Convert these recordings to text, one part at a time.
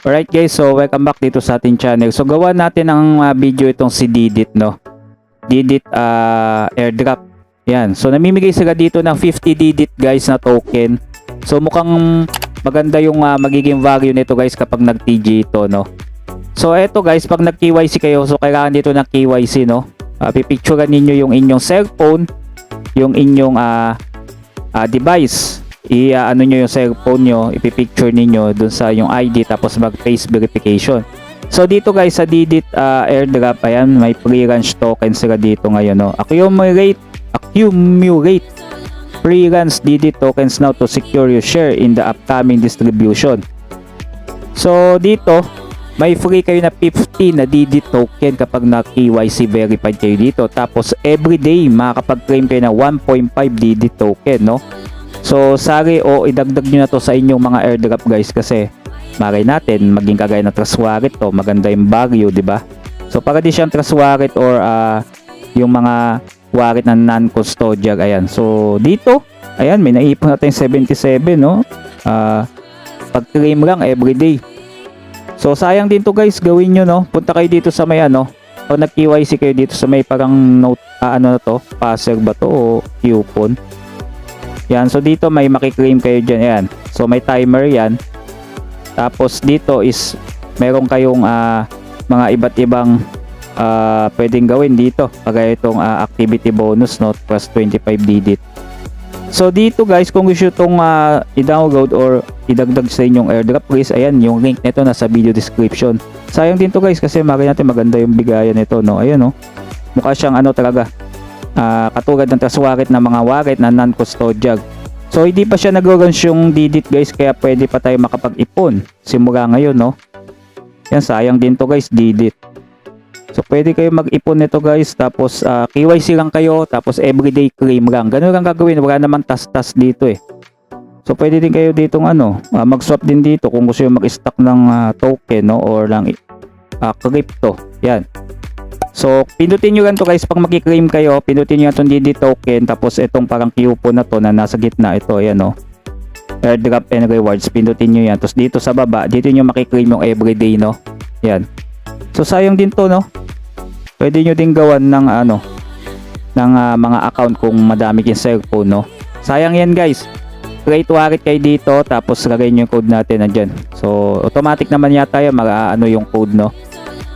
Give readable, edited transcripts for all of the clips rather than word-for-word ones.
Alright guys, so welcome back dito sa ating channel. So gawa natin ng video itong si Didit, no? Didit airdrop. Yan. So namimigay sila dito ng 50 Didit guys na token. So mukhang maganda yung magiging value nito guys kapag nag-TG ito, no? So eto guys, pag nag-KYC kayo, so kailangan dito ng KYC, no? Pipicturean ninyo yung inyong cellphone, yung inyong device. Ano nyo yung cellphone nyo, ipipicture ninyo dun sa yung ID, tapos mag face verification. So dito guys sa Didit airdrop, ayan, may free range token sila dito ngayon, no? Accumulate free range Didit tokens now to secure your share in the upcoming distribution. So dito may free kayo na 50 na Didit token kapag na KYC verified kayo dito. Tapos everyday makakapag-claim kayo ng 1.5 Didit token, no? So sari o idagdag nyo na to sa inyong mga airdrop guys, kasi malay natin maging kagaya ng Trust Wallet to, maganda yung value, di ba? So para di siyang Trust Wallet or yung mga wallet na non-custodial, ayan. So dito, ayan, may naipon natin 77, no? Pag-claim lang everyday. So sayang din to guys, gawin nyo, no? Punta kayo dito sa may o nag-KYC kayo dito sa may parang note, ano na to, passer ba to o coupon. Yan, so dito may maki-claim kayo dyan, yan. So may timer yan. Tapos dito is meron kayong mga iba't ibang pwedeng gawin dito. Kagaya itong activity bonus, no, plus 25 Didit. So dito guys, kung gusto itong i-download or idagdag sa inyong airdrop, please, ayan, yung link nito nasa video description. Sayang din to guys, kasi makikita natin maganda yung bigayan nito, no. Ayan, no. Mukha siyang ano talaga, katulad ng Trust Wallet na mga wallet na non-custodial. So hindi pa siya nag-launch yung Didit guys, kaya pwede pa tayo makapag-ipon simula ngayon, no. Yan, sayang din to guys, Didit. So pwede kayo mag-ipon nito guys, tapos KYC lang kayo, tapos everyday claim lang. Ganun lang gagawin, wala naman tas-tas dito eh. So pwede din kayo ditong mag-swap din dito kung gusto yung mag-stock ng token, no, or lang crypto. Yan. So, pindutin nyo lang to guys pag maki-claim kayo. Pindutin nyo itong Didit token. Tapos itong parang coupon na to na nasa gitna. Ito, ayan, no. Airdrop and rewards. Pindutin nyo yan. Tapos dito sa baba, dito nyo maki-claim yung everyday, no. Yan. So, sayang din to, no. Pwede nyo din gawan ng mga account kung madami yung cellphone, no. Sayang yan guys. Create wallet kayo dito. Tapos lagay nyo yung code natin nandyan. So, automatic naman yata yan yung code, no.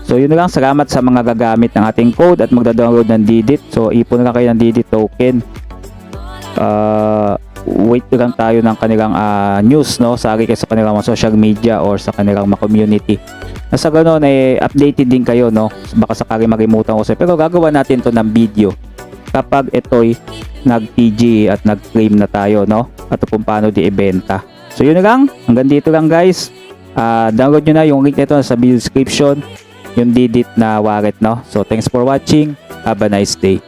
So yun lang, salamat sa mga gagamit ng ating code at magda-download ng Didit. So ipon lang kayo ng Didit token. Wait lang tayo ng kanilang news, no? Sari kayo sa kanilang mga social media or sa kanilang mga community. Nasa ganoon updated din kayo, no? Baka sakali makalimutan ko pero gagawa natin to ng video kapag ito'y nag-TG at nag-claim na tayo, no? At kung paano di-ibenta. So yun lang, hanggang dito lang guys. Download nyo na yung link nito sa video description, yung Didit na wallet, no. So thanks for watching, have a nice day.